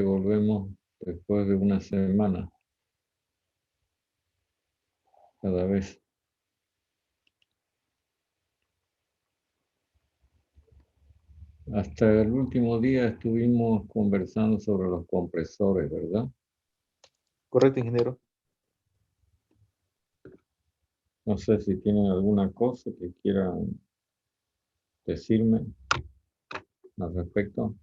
volvemos después de una semana, cada vez. Hasta el último día estuvimos conversando sobre los compresores, ¿verdad? Correcto, ingeniero. No sé si tienen alguna cosa que quieran decirme al respecto.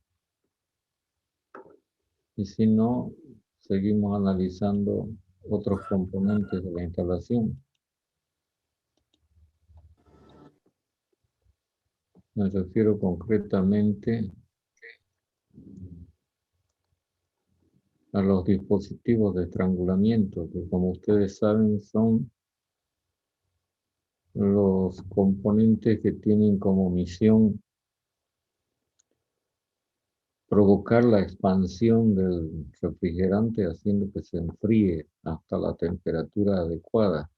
Y si no, seguimos analizando otros componentes de la instalación. Me refiero concretamente a los dispositivos de estrangulamiento, que como ustedes saben son los componentes que tienen como misión provocar la expansión del refrigerante haciendo que se enfríe hasta la temperatura adecuada.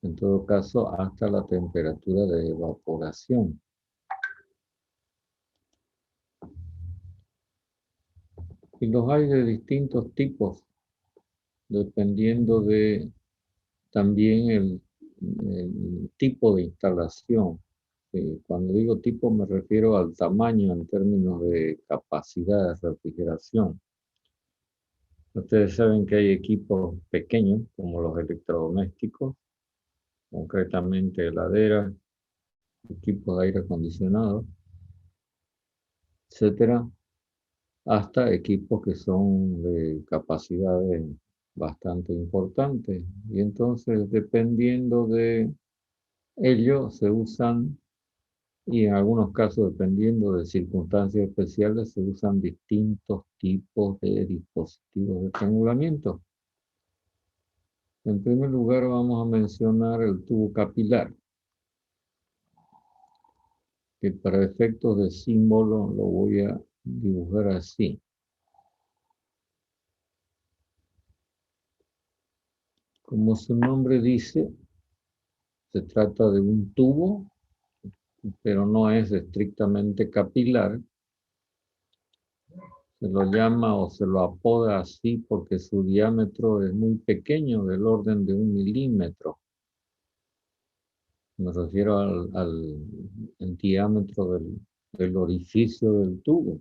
En todo caso, hasta la temperatura de evaporación. Y los hay de distintos tipos, dependiendo de también el tipo de instalación. Cuando digo tipo me refiero al tamaño en términos de capacidad de refrigeración. Ustedes saben que hay equipos pequeños, como los electrodomésticos, concretamente heladeras, equipos de aire acondicionado, etcétera, hasta equipos que son de capacidades bastante importantes. Y entonces, dependiendo de ello, se usan, y en algunos casos, dependiendo de circunstancias especiales, se usan distintos tipos de dispositivos de estrangulamiento. En primer lugar, vamos a mencionar el tubo capilar, que para efectos de símbolo lo voy a dibujar así. Como su nombre dice, se trata de un tubo, pero no es estrictamente capilar. Se lo llama o se lo apoda así porque su diámetro es muy pequeño, del orden de 1 milímetro. Me refiero al diámetro del orificio del tubo.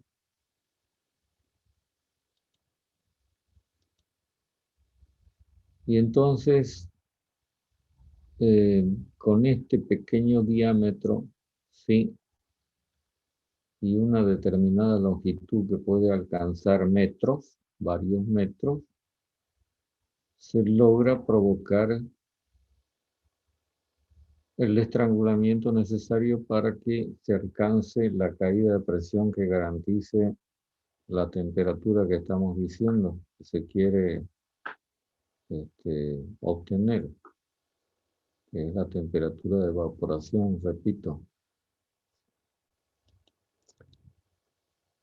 Y entonces, con este pequeño diámetro, sí, y una determinada longitud que puede alcanzar metros, varios metros, se logra provocar el estrangulamiento necesario para que se alcance la caída de presión que garantice la temperatura que estamos diciendo que se quiere obtener, que es la temperatura de evaporación, repito.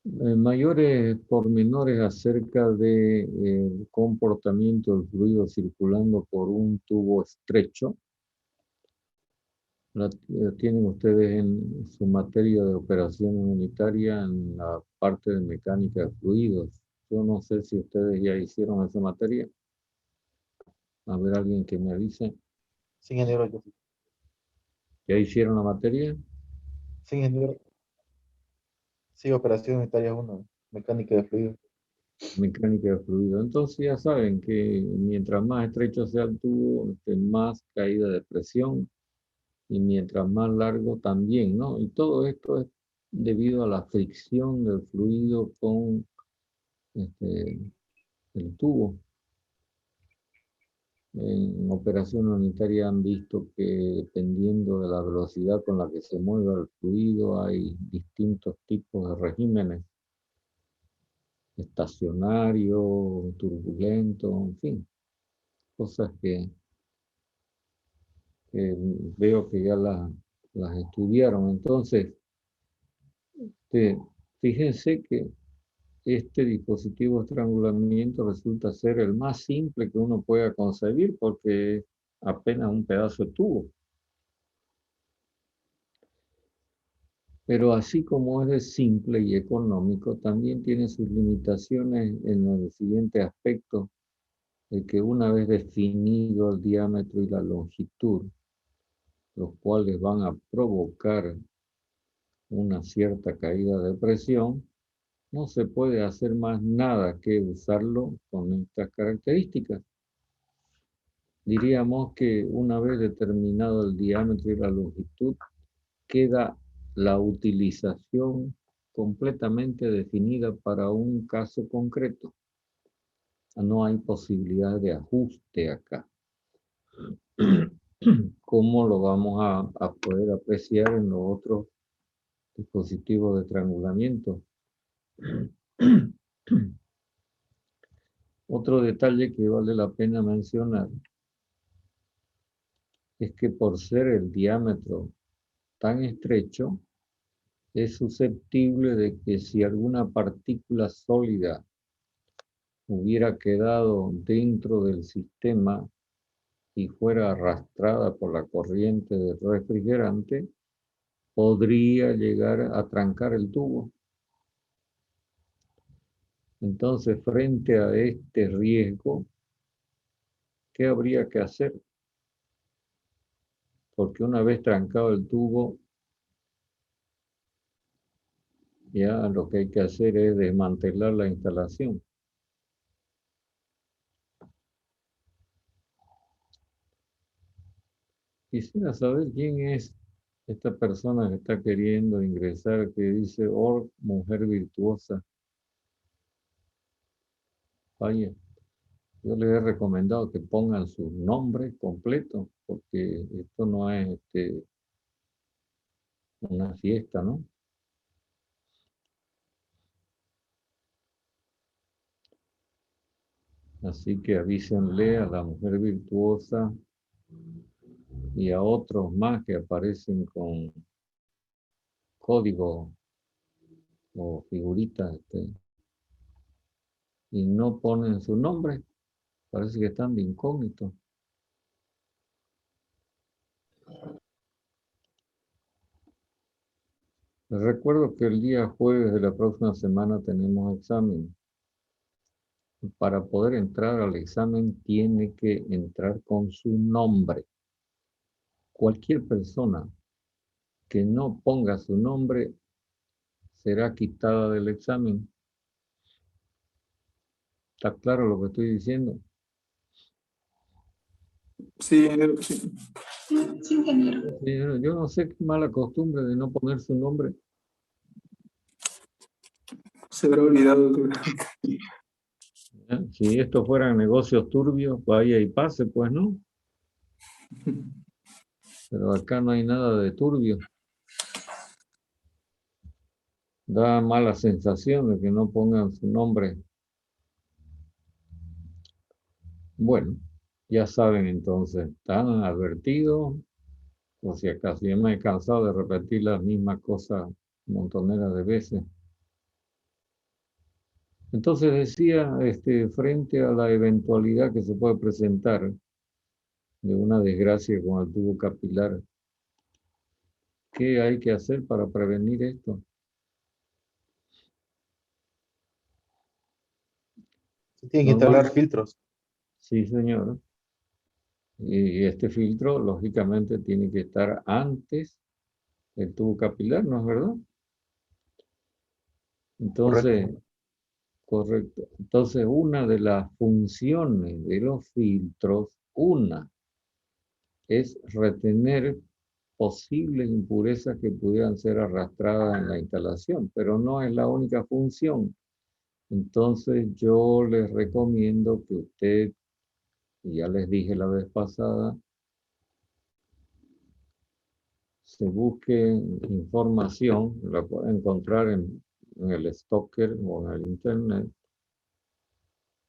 Mayores pormenores acerca del comportamiento del fluido circulando por un tubo estrecho la tienen ustedes en su materia de operaciones unitarias en la parte de mecánica de fluidos. Yo no sé si ustedes ya hicieron esa materia. A ver, alguien que me avise. Sí, ingeniero. Yo. ¿Ya hicieron la materia? Sí, ingeniero. Sí, operación unitaria 1, mecánica de fluido. Mecánica de fluido. Entonces ya saben que mientras más estrecho sea el tubo, más caída de presión y mientras más largo también, ¿no? Y todo esto es debido a la fricción del fluido con el tubo. En operación unitaria han visto que dependiendo de la velocidad con la que se mueva el fluido hay distintos tipos de regímenes, estacionario, turbulento, en fin, cosas que veo que ya las estudiaron. Entonces, fíjense que este dispositivo de estrangulamiento resulta ser el más simple que uno pueda concebir porque es apenas un pedazo de tubo. Pero así como es de simple y económico, también tiene sus limitaciones en el siguiente aspecto, de que una vez definido el diámetro y la longitud, los cuales van a provocar una cierta caída de presión, no se puede hacer más nada que usarlo con estas características. Diríamos que una vez determinado el diámetro y la longitud, queda la utilización completamente definida para un caso concreto. No hay posibilidad de ajuste acá. ¿Cómo lo vamos a poder apreciar en los otros dispositivos de triangulamiento? Otro detalle que vale la pena mencionar es que por ser el diámetro tan estrecho, es susceptible de que si alguna partícula sólida hubiera quedado dentro del sistema y fuera arrastrada por la corriente del refrigerante, podría llegar a trancar el tubo. Entonces, frente a este riesgo, ¿qué habría que hacer? Porque una vez trancado el tubo, ya lo que hay que hacer es desmantelar la instalación. Quisiera saber quién es esta persona que está queriendo ingresar, que dice, oh, mujer virtuosa. Vaya, yo les he recomendado que pongan su nombre completo, porque esto no es una fiesta, ¿no? Así que avísenle a la mujer virtuosa y a otros más que aparecen con código o figuritas y no ponen su nombre. Parece que están de incógnito. Les recuerdo que el día jueves de la próxima semana tenemos examen. Para poder entrar al examen tiene que entrar con su nombre. Cualquier persona que no ponga su nombre será quitada del examen. ¿Está claro lo que estoy diciendo? Sí, sí. Sí, ingeniero. Yo no sé qué mala costumbre de no poner su nombre. Se habrá olvidado. Si esto fueran negocios turbios, vaya y pase, pues no. Pero acá no hay nada de turbio. Da mala sensación de que no pongan su nombre. Bueno, ya saben entonces, están advertidos, por si acaso. Ya me he cansado de repetir las mismas cosas montoneras de veces. Entonces decía, frente a la eventualidad que se puede presentar de una desgracia con el tubo capilar, ¿qué hay que hacer para prevenir esto? Se tienen que instalar filtros. Sí, señor. Y este filtro, lógicamente, tiene que estar antes del tubo capilar, ¿no es verdad? Entonces, Correcto. correcto. Entonces, una de las funciones de los filtros, es retener posibles impurezas que pudieran ser arrastradas en la instalación, pero no es la única función. Entonces, yo les recomiendo que usted, y ya les dije la vez pasada, se busque información, la puede encontrar en el Stalker o en el Internet,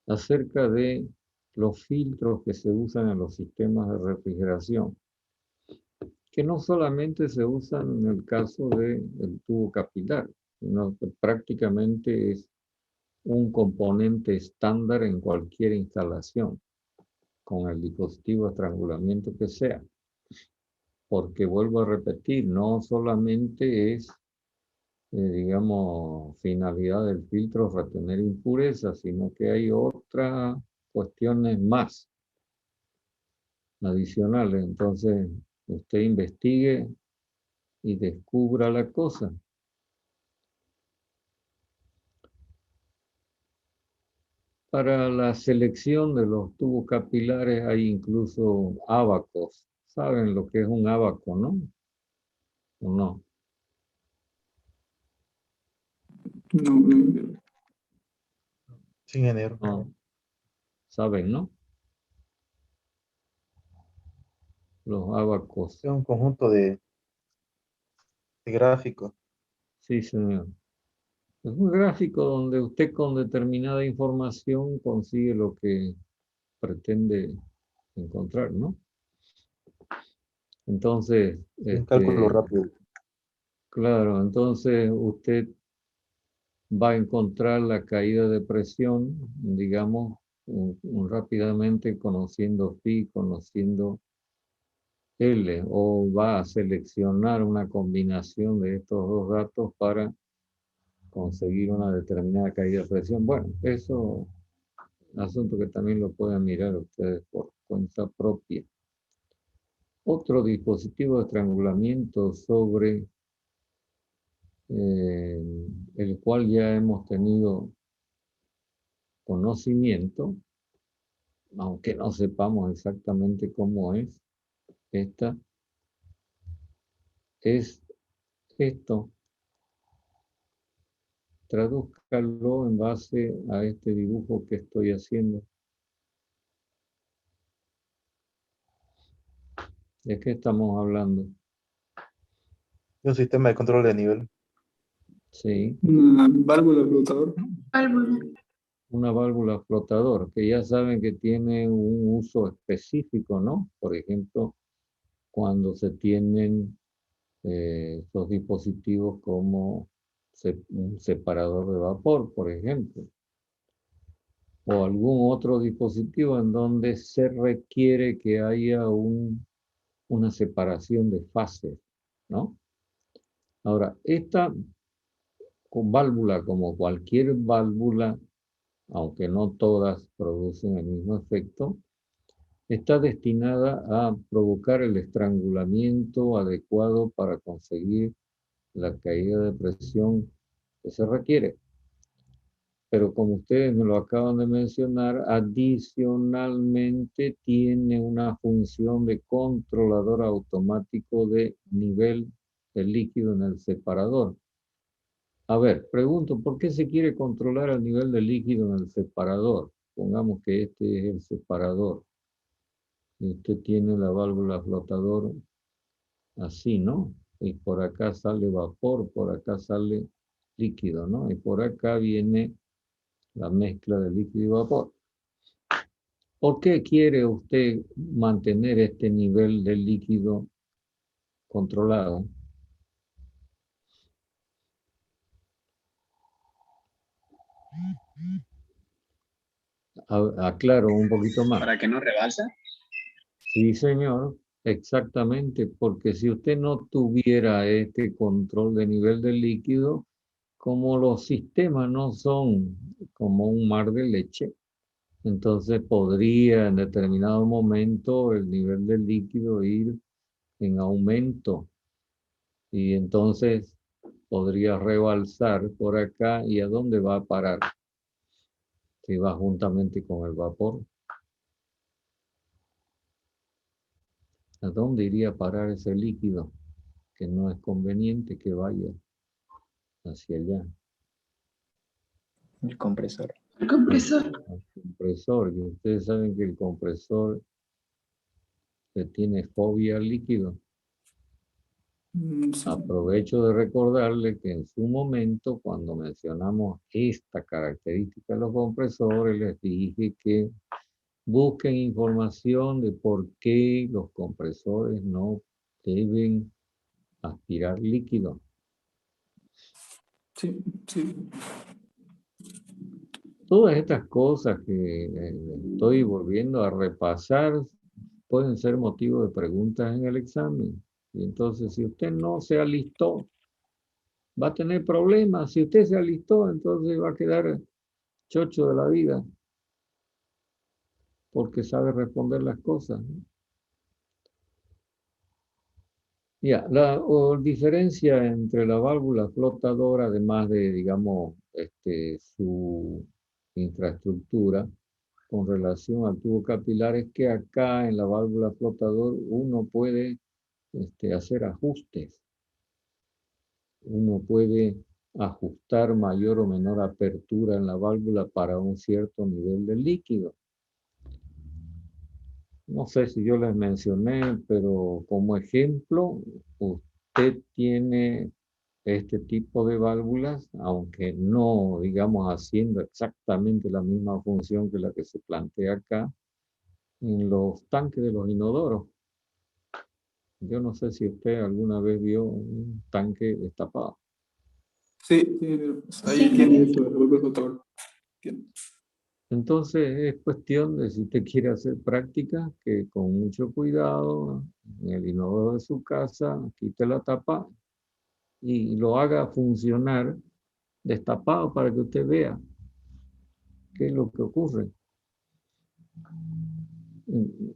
acerca de los filtros que se usan en los sistemas de refrigeración, que no solamente se usan en el caso del tubo capilar, sino que prácticamente es un componente estándar en cualquier instalación, con el dispositivo de estrangulamiento que sea. Porque vuelvo a repetir, no solamente es digamos, finalidad del filtro retener impurezas, sino que hay otras cuestiones más adicionales. Entonces, usted investigue y descubra la cosa. Para la selección de los tubos capilares hay incluso ábacos. ¿Saben lo que es un ábaco, no? ¿O no? No, no. Sí, ingeniero. No. ¿Saben, no? Los ábacos. Es un conjunto de gráficos. Sí, señor. Es un gráfico donde usted con determinada información consigue lo que pretende encontrar, ¿no? Entonces, Un cálculo rápido. claro, entonces usted va a encontrar la caída de presión, digamos, rápidamente conociendo phi, conociendo L, o va a seleccionar una combinación de estos dos datos para conseguir una determinada caída de presión. Bueno, eso asunto que también lo pueden mirar ustedes por cuenta propia. Otro dispositivo de estrangulamiento sobre el cual ya hemos tenido conocimiento, aunque no sepamos exactamente cómo es esta, es esto. Tradúzcalo en base a este dibujo que estoy haciendo. ¿De qué estamos hablando? Un sistema de control de nivel. Sí, Una válvula flotador. Válvula. una válvula flotador, que ya saben que tiene un uso específico, ¿no? Por ejemplo, cuando se tienen estos dispositivos como un separador de vapor, por ejemplo, o algún otro dispositivo en donde se requiere que haya una separación de fases, ¿no? Ahora, esta válvula, como cualquier válvula, aunque no todas producen el mismo efecto, está destinada a provocar el estrangulamiento adecuado para conseguir la caída de presión que se requiere. Pero como ustedes me lo acaban de mencionar, adicionalmente tiene una función de controlador automático de nivel del líquido en el separador. A ver, pregunto, ¿por qué se quiere controlar el nivel de líquido en el separador? Pongamos que este es el separador. Y usted tiene la válvula flotador así, ¿no? Y por acá sale vapor, por acá sale líquido, ¿no? Y por acá viene la mezcla de líquido y vapor. ¿Por qué quiere usted mantener este nivel de líquido controlado? Aclaro un poquito más. ¿Para que no rebalsa? Sí, señor, exactamente, porque si usted no tuviera este control de nivel del líquido, como los sistemas no son como un mar de leche, entonces podría en determinado momento el nivel del líquido ir en aumento y entonces podría rebalsar por acá y ¿a dónde va a parar? Si va juntamente con el vapor. ¿A dónde iría a parar ese líquido? Que no es conveniente que vaya hacia allá. El compresor. El compresor. Al compresor. Y ustedes saben que el compresor le tiene fobia al líquido. Sí. Aprovecho de recordarle que en su momento, cuando mencionamos esta característica de los compresores, les dije que busquen información de por qué los compresores no deben aspirar líquido. Sí, sí. Todas estas cosas que estoy volviendo a repasar pueden ser motivo de preguntas en el examen. Y entonces, si usted no se alistó va a tener problemas. Si usted se alistó, entonces va a quedar chocho de la vida, porque sabe responder las cosas. Ya, la diferencia entre la válvula flotadora, además de, digamos, su infraestructura con relación al tubo capilar, es que acá en la válvula flotador uno puede hacer ajustes. Uno puede ajustar mayor o menor apertura en la válvula para un cierto nivel de líquido. No sé si yo les mencioné, pero como ejemplo, usted tiene este tipo de válvulas, aunque no, digamos, haciendo exactamente la misma función que la que se plantea acá, en los tanques de los inodoros. Yo no sé si usted alguna vez vio un tanque destapado. Sí, ingeniero. Ahí Sí, tiene ingeniero. eso, el golpe flotador. Tiene. Entonces es cuestión de si usted quiere hacer práctica, que con mucho cuidado en el inodoro de su casa quite la tapa y lo haga funcionar destapado para que usted vea qué es lo que ocurre.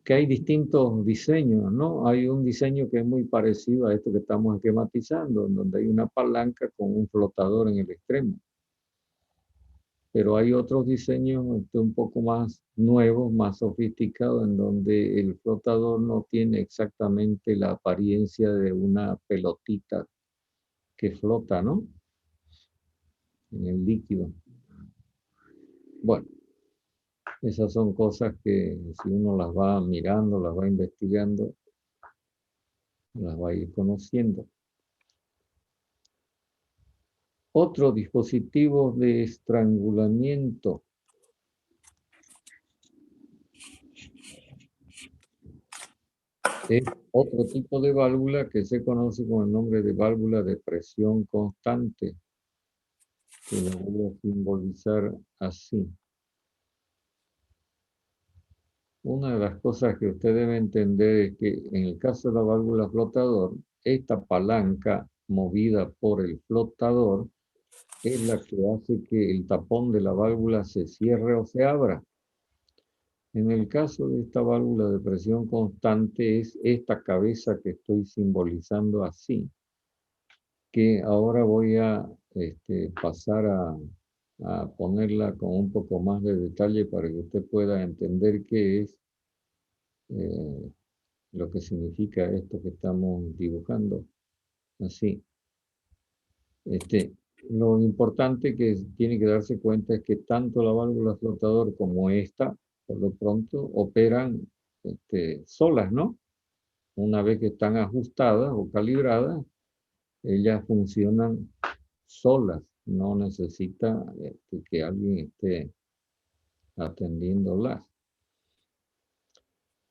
Que hay distintos diseños, ¿no? Hay un diseño que es muy parecido a esto que estamos esquematizando, en donde hay una palanca con un flotador en el extremo. Pero hay otros diseños un poco más nuevos, más sofisticados, en donde el flotador no tiene exactamente la apariencia de una pelotita que flota, ¿no? En el líquido. Bueno, esas son cosas que si uno las va mirando, las va investigando, las va a ir conociendo. Otro dispositivo de estrangulamiento. Es otro tipo de válvula que se conoce con el nombre de válvula de presión constante, que lo voy a simbolizar así. Una de las cosas que usted debe entender es que en el caso de la válvula flotador, esta palanca movida por el flotador es la que hace que el tapón de la válvula se cierre o se abra. En el caso de esta válvula de presión constante es esta cabeza que estoy simbolizando así, que ahora voy a pasar a ponerla con un poco más de detalle para que usted pueda entender qué es lo que significa esto que estamos dibujando. Así. Lo importante que tiene que darse cuenta es que tanto la válvula flotador como esta, por lo pronto, operan solas, ¿no? Una vez que están ajustadas o calibradas, ellas funcionan solas, no necesita que alguien esté atendiéndolas.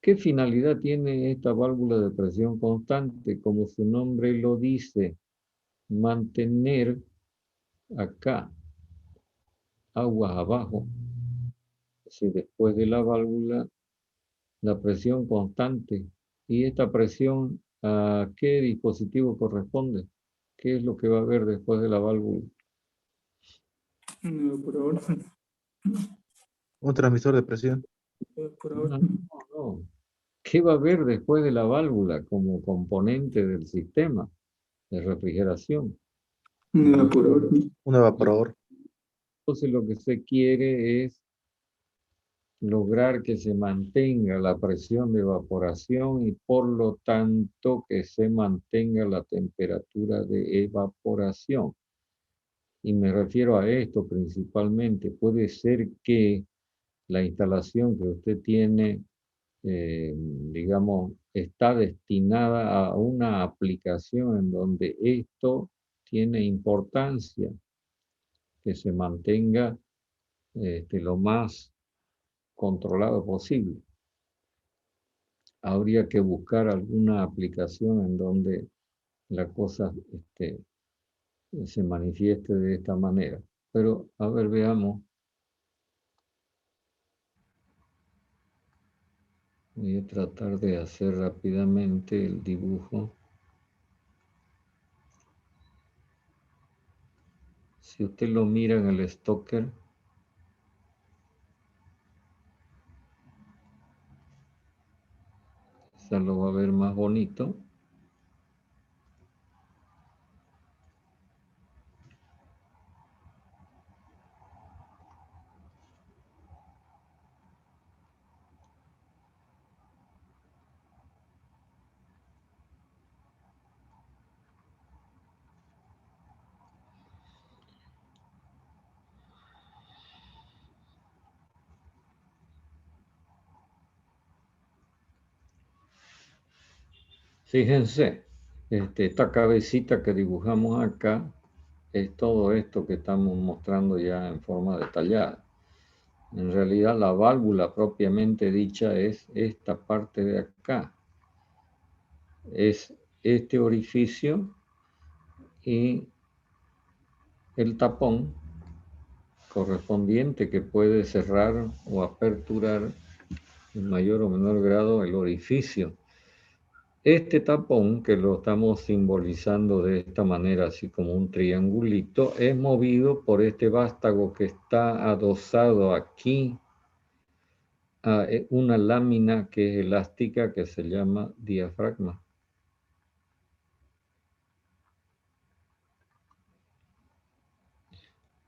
¿Qué finalidad tiene esta válvula de presión constante? Como su nombre lo dice, mantener acá aguas abajo, si después de la válvula, la presión constante. ¿Y esta presión a qué dispositivo corresponde? ¿Qué es lo que va a haber después de la válvula? No, por ahora. Un transmisor de presión. Por ahora. No. ¿Qué va a haber después de la válvula como componente del sistema de refrigeración? No, por ahora. Un evaporador. Entonces lo que se quiere es lograr que se mantenga la presión de evaporación y por lo tanto que se mantenga la temperatura de evaporación. Y me refiero a esto principalmente. Puede ser que la instalación que usted tiene, digamos, está destinada a una aplicación en donde esto tiene importancia, que se mantenga lo más controlado posible. Habría que buscar alguna aplicación en donde la cosa se manifieste de esta manera. Pero, a ver, veamos. Voy a tratar de hacer rápidamente el dibujo. Si usted lo mira en el Stoker, ya lo va a ver más bonito. Fíjense, esta cabecita que dibujamos acá es todo esto que estamos mostrando ya en forma detallada. En realidad la válvula propiamente dicha es esta parte de acá. Es este orificio y el tapón correspondiente que puede cerrar o aperturar en mayor o menor grado el orificio. Este tapón, que lo estamos simbolizando de esta manera, así como un triangulito, es movido por este vástago que está adosado aquí a una lámina que es elástica que se llama diafragma.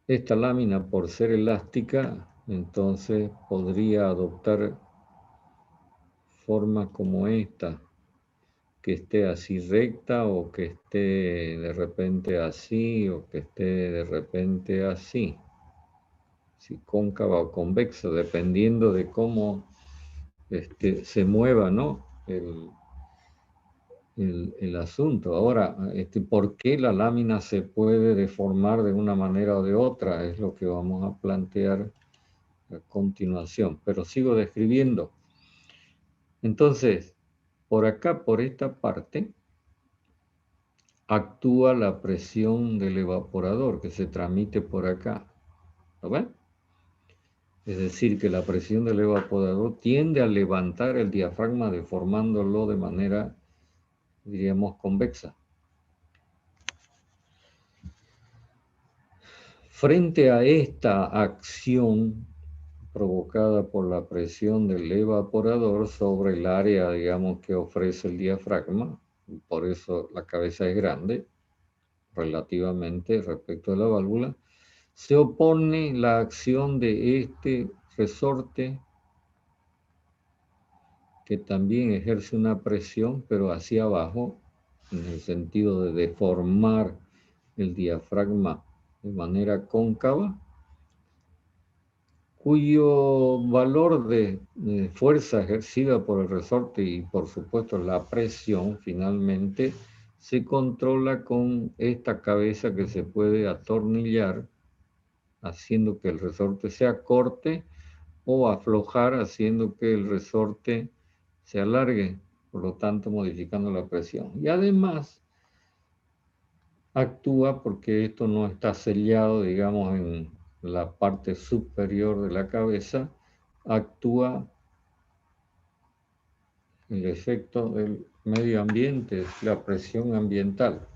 Esta lámina, por ser elástica, entonces podría adoptar formas como esta, que esté así recta o que esté de repente así o que esté de repente así, si cóncava o convexa, dependiendo de cómo se mueva, ¿no? el asunto. Ahora, ¿por qué la lámina se puede deformar de una manera o de otra? Es lo que vamos a plantear a continuación, pero sigo describiendo. Entonces, por acá, por esta parte, actúa la presión del evaporador que se transmite por acá. ¿Lo ven? Es decir, que la presión del evaporador tiende a levantar el diafragma deformándolo de manera, diríamos, convexa. Frente a esta acción provocada por la presión del evaporador sobre el área, digamos, que ofrece el diafragma, por eso la cabeza es grande relativamente respecto a la válvula, se opone la acción de este resorte que también ejerce una presión, pero hacia abajo, en el sentido de deformar el diafragma de manera cóncava, cuyo valor de fuerza ejercida por el resorte y por supuesto la presión finalmente se controla con esta cabeza que se puede atornillar haciendo que el resorte se acorte o aflojar haciendo que el resorte se alargue, por lo tanto modificando la presión. Y además actúa porque esto no está sellado, digamos, en la parte superior de la cabeza, actúa el efecto del medio ambiente, la presión ambiental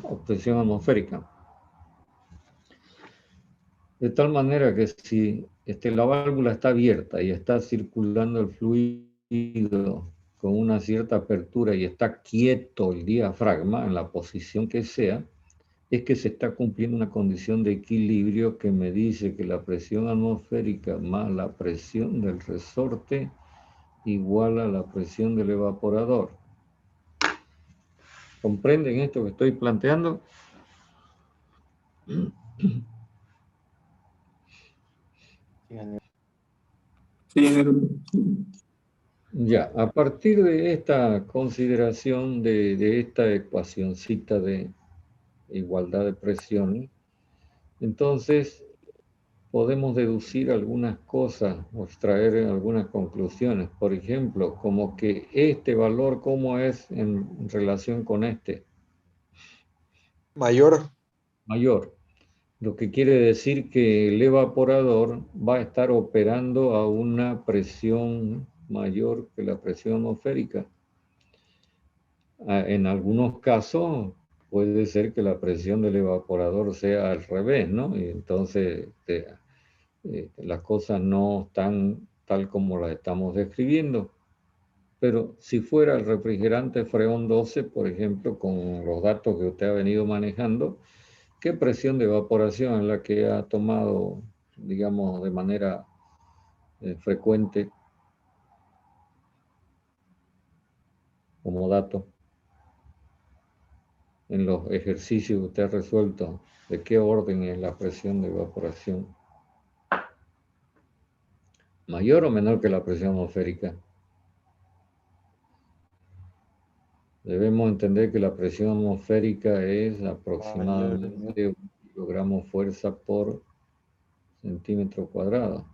o presión atmosférica. De tal manera que si la válvula está abierta y está circulando el fluido con una cierta apertura y está quieto el diafragma en la posición que sea, es que se está cumpliendo una condición de equilibrio que me dice que la presión atmosférica más la presión del resorte igual a la presión del evaporador. ¿Comprenden esto que estoy planteando? Ya, a partir de esta consideración de esta ecuacioncita de igualdad de presiones, entonces podemos deducir algunas cosas o extraer algunas conclusiones. Por ejemplo, como que este valor, ¿cómo es en relación con este? Mayor. Mayor. Lo que quiere decir que el evaporador va a estar operando a una presión mayor que la presión atmosférica. En algunos casos puede ser que la presión del evaporador sea al revés, ¿no? Y entonces las cosas no están tal como las estamos describiendo. Pero si fuera el refrigerante Freon 12, por ejemplo, con los datos que usted ha venido manejando, ¿qué presión de evaporación es la que ha tomado, digamos, de manera frecuente como dato en los ejercicios que usted ha resuelto? ¿De qué orden es la presión de evaporación? ¿Mayor o menor que la presión atmosférica? Debemos entender que la presión atmosférica es aproximadamente 1 kilogramo fuerza por centímetro cuadrado.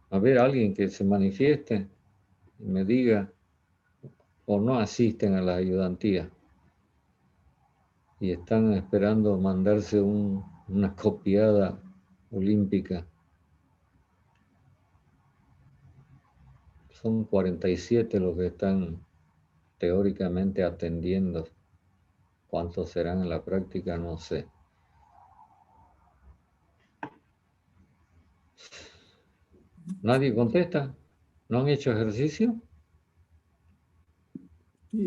A ver, alguien que se manifieste y me diga, o no asisten a la ayudantía y están esperando mandarse una copiada olímpica. Son 47 los que están teóricamente atendiendo. ¿Cuántos serán en la práctica? No sé. ¿Nadie contesta? ¿No han hecho ejercicio?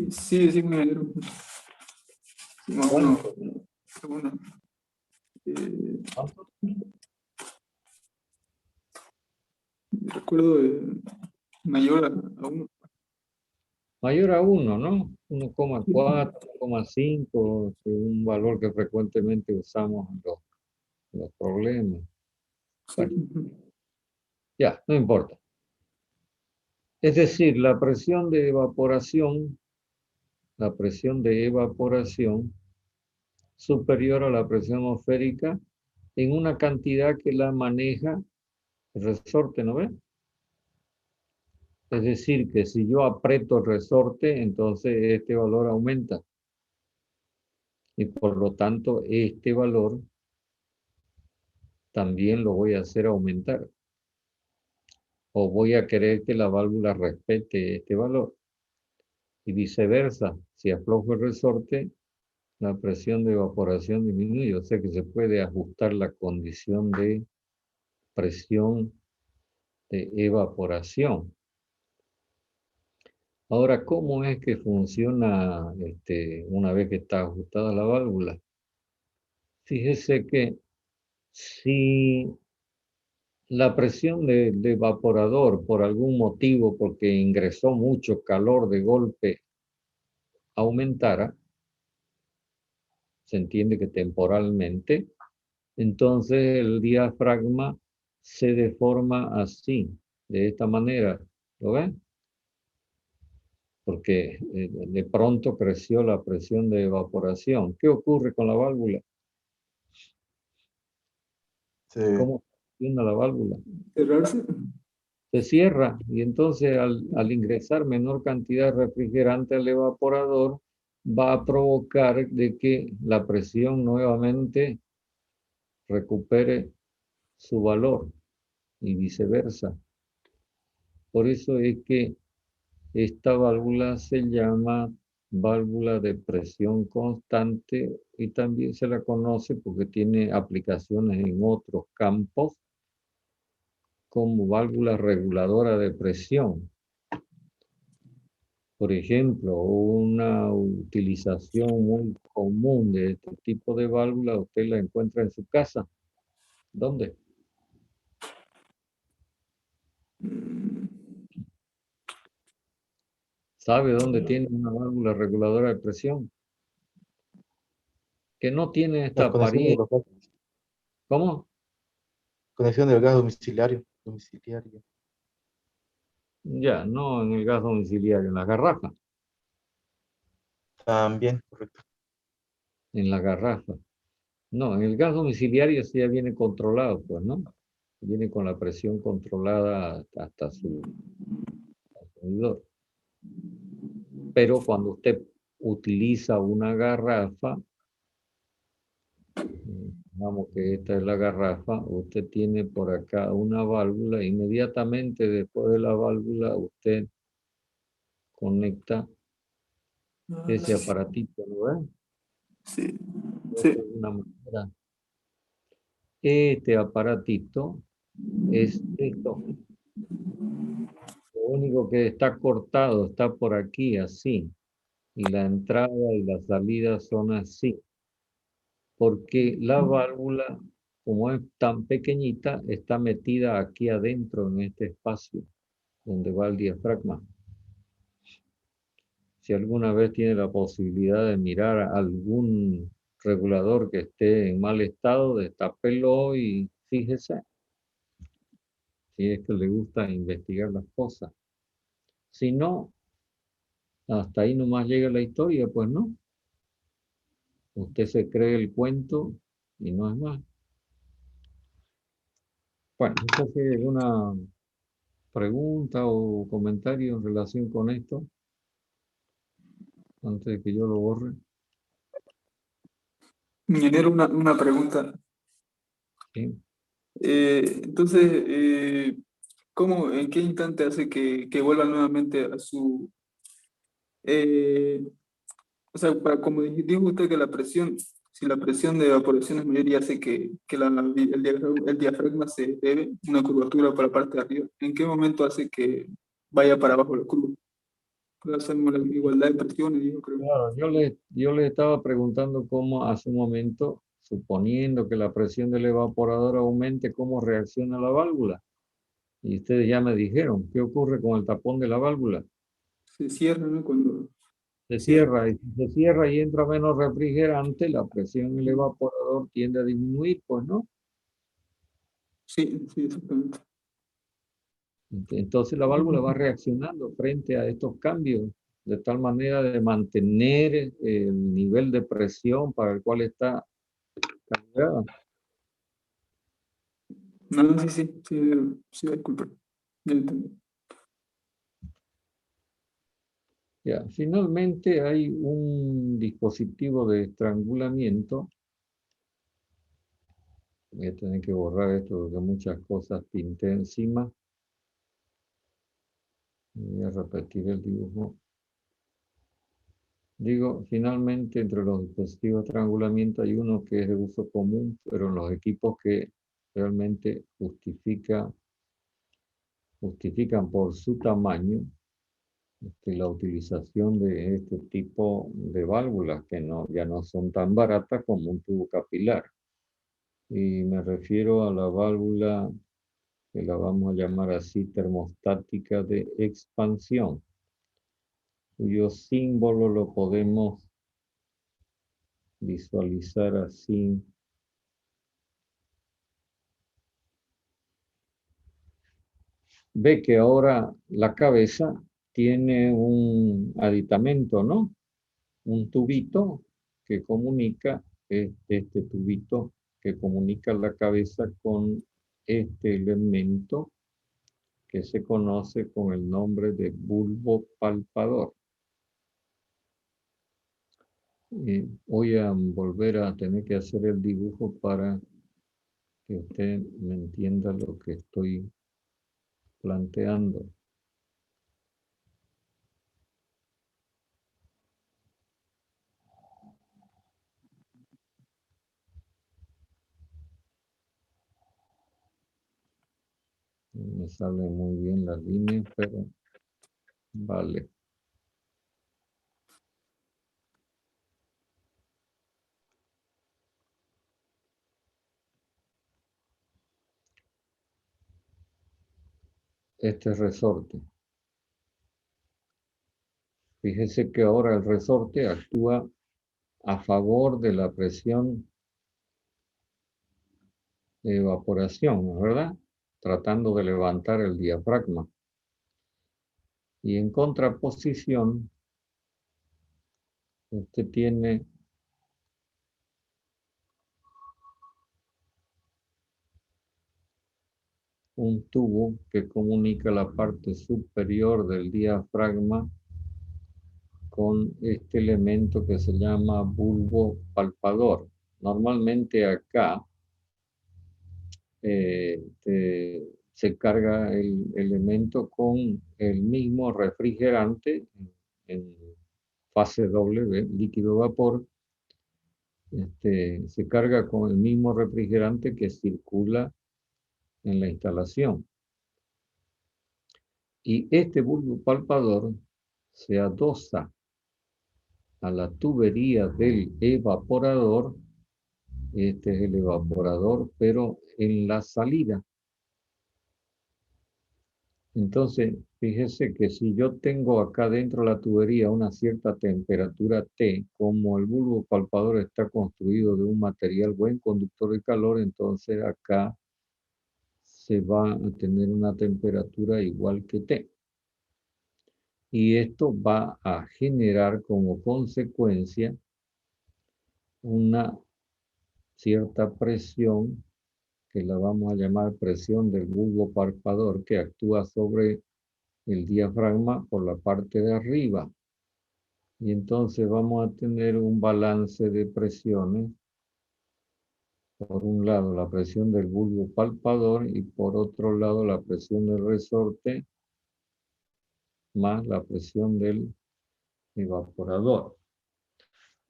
Sí, ingeniero. Sí, más uno. Uno. Recuerdo mayor a uno. Mayor a 1, ¿no? 1,4, 1,5, un valor que frecuentemente usamos en los problemas. Bueno, ya, no importa. Es decir, la presión de evaporación superior a la presión atmosférica en una cantidad que la maneja el resorte, ¿no ve? Es decir, que si yo aprieto el resorte, entonces este valor aumenta. Y por lo tanto, este valor también lo voy a hacer aumentar. O voy a querer que la válvula respete este valor. Y viceversa, si aflojo el resorte, la presión de evaporación disminuye. O sea que se puede ajustar la condición de presión de evaporación. Ahora, ¿cómo es que funciona una vez que está ajustada la válvula? Fíjese que si la presión del evaporador por algún motivo, porque ingresó mucho calor de golpe, aumentara, se entiende que temporalmente, entonces el diafragma se deforma así, de esta manera. ¿Lo ven? Porque de pronto creció la presión de evaporación. ¿Qué ocurre con la válvula? ¿Cómo funciona la válvula? Cerrarse. Se cierra y entonces al ingresar menor cantidad de refrigerante al evaporador va a provocar de que la presión nuevamente recupere su valor y viceversa. Por eso es que esta válvula se llama válvula de presión constante y también se la conoce porque tiene aplicaciones en otros campos como válvula reguladora de presión. Por ejemplo, una utilización muy común de este tipo de válvula, usted la encuentra en su casa. ¿Dónde? ¿Sabe dónde tiene una válvula reguladora de presión? Que no tiene esta La conexión de apariencia. los gases. ¿Cómo? Conexión del gas domiciliario. Ya, no en el gas domiciliario, en la garrafa. También, correcto. En la garrafa. No, en el gas domiciliario sí ya viene controlado, pues, ¿no? Viene con la presión controlada hasta su consumidor. Pero cuando usted utiliza una garrafa, Supongamos que esta es la garrafa, usted tiene por acá una válvula, inmediatamente después de la válvula usted conecta ese Sí, aparatito, ¿no ve? sí, Entonces, sí. de una manera, este aparatito es esto. Lo único que está cortado está por aquí, así. Y la entrada y la salida son así. Porque la válvula, como es tan pequeñita, está metida aquí adentro en este espacio donde va el diafragma. Si alguna vez tiene la posibilidad de mirar a algún regulador que esté en mal estado, destápelo y fíjese si es que le gusta investigar las cosas. Si no, hasta ahí nomás llega la historia, pues no. Usted se cree el cuento y no es más. Bueno, no sé si hay alguna pregunta o comentario en relación con esto, antes de que yo lo borre. Ingeniero, una pregunta. ¿Sí? Entonces, ¿cómo, en qué instante hace que vuelva nuevamente a su... eh, o sea, como dijo usted que la presión, si la presión de evaporación es mayor y hace que el diafragma se eleve, una curvatura para la parte de arriba, ¿en qué momento hace que vaya para abajo la curva? Pues hacemos la igualdad de presiones, yo creo. Claro, yo le estaba preguntando cómo hace un momento, suponiendo que la presión del evaporador aumente, cómo reacciona la válvula. Y ustedes ya me dijeron, ¿qué ocurre con el tapón de la válvula? Se cierra, ¿no? Cuando Se cierra. cierra, y si se cierra y entra menos refrigerante, la presión del evaporador tiende a disminuir, pues, ¿no? Sí, sí, exactamente. Entonces la válvula va reaccionando frente a estos cambios, de tal manera de mantener el nivel de presión para el cual está calibrada. No, sí, sí, sí, sí, disculpe. Ya entendí. Ya, finalmente hay un dispositivo de estrangulamiento. Voy a tener que borrar esto porque muchas cosas pinté encima. Voy a repetir el dibujo. Digo, finalmente entre los dispositivos de estrangulamiento hay uno que es de uso común, pero en los equipos que realmente justifican por su tamaño la utilización de este tipo de válvulas que ya no son tan baratas como un tubo capilar. Y me refiero a la válvula que la vamos a llamar así termostática de expansión, cuyo símbolo lo podemos visualizar así. Ve que ahora la cabeza tiene un aditamento, ¿no? Un tubito que comunica, este tubito que comunica la cabeza con este elemento que se conoce con el nombre de bulbo palpador. Voy a volver a tener que hacer el dibujo para que usted me entienda lo que estoy planteando. No me sale muy bien la línea, pero vale. Este resorte. Fíjese que ahora el resorte actúa a favor de la presión de evaporación, ¿verdad? Tratando de levantar el diafragma. Y en contraposición, usted tiene un tubo que comunica la parte superior del diafragma con este elemento que se llama bulbo palpador. Normalmente acá se carga el elemento con el mismo refrigerante en fase doble, líquido vapor. Se carga con el mismo refrigerante que circula en la instalación. Y este bulbo palpador se adosa a la tubería del evaporador. Este es el evaporador, pero en la salida. Entonces, fíjese que si yo tengo acá dentro de la tubería una cierta temperatura T, como el bulbo palpador está construido de un material buen conductor de calor, entonces acá se va a tener una temperatura igual que T. Y esto va a generar como consecuencia una cierta presión, que la vamos a llamar presión del bulbo palpador, que actúa sobre el diafragma por la parte de arriba. Y entonces vamos a tener un balance de presiones. Por un lado, la presión del bulbo palpador y por otro lado, la presión del resorte más la presión del evaporador.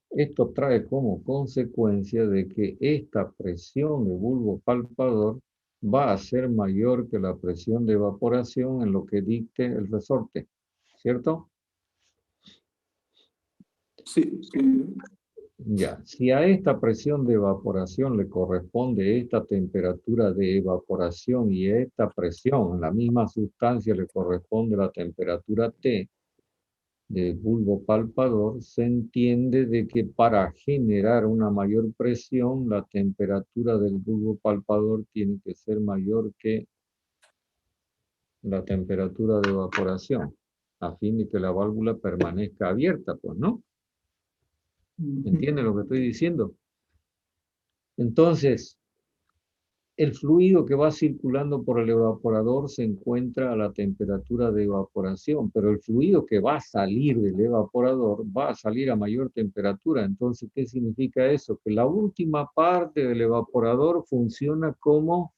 Esto trae como consecuencia de que esta presión de bulbo palpador va a ser mayor que la presión de evaporación en lo que dicte el resorte, ¿cierto? Sí. Ya, si a esta presión de evaporación le corresponde esta temperatura de evaporación y a esta presión, la misma sustancia le corresponde la temperatura T del bulbo palpador, se entiende de que para generar una mayor presión, la temperatura del bulbo palpador tiene que ser mayor que la temperatura de evaporación, a fin de que la válvula permanezca abierta, pues, ¿no? ¿Entiende lo que estoy diciendo? Entonces, el fluido que va circulando por el evaporador se encuentra a la temperatura de evaporación, pero el fluido que va a salir del evaporador va a salir a mayor temperatura. Entonces, ¿qué significa eso? Que la última parte del evaporador funciona como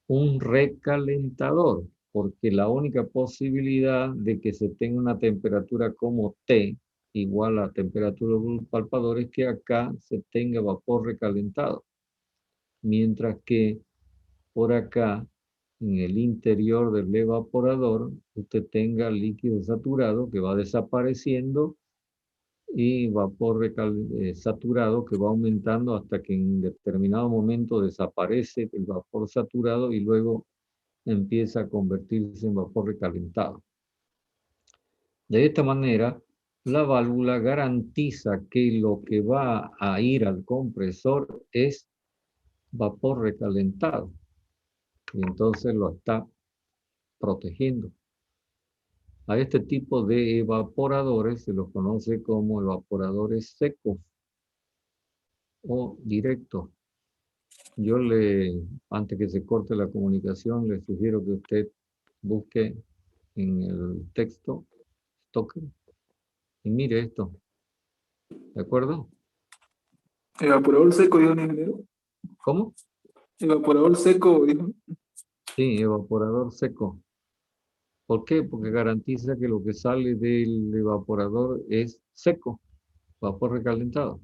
un recalentador, porque la única posibilidad de que se tenga una temperatura como T, igual a la temperatura del palpador, es que acá se tenga vapor recalentado. Mientras que por acá, en el interior del evaporador, usted tenga líquido saturado que va desapareciendo y vapor saturado que va aumentando hasta que en determinado momento desaparece el vapor saturado y luego empieza a convertirse en vapor recalentado. De esta manera, la válvula garantiza que lo que va a ir al compresor es vapor recalentado. Y entonces lo está protegiendo. A este tipo de evaporadores se los conoce como evaporadores secos o directos. Yo antes que se corte la comunicación, le sugiero que usted busque en el texto Stoker y mire esto. ¿De acuerdo? Evaporador seco, dijo el ingeniero. ¿Cómo? Evaporador seco, dijo. Sí, evaporador seco. ¿Por qué? Porque garantiza que lo que sale del evaporador es seco, vapor recalentado.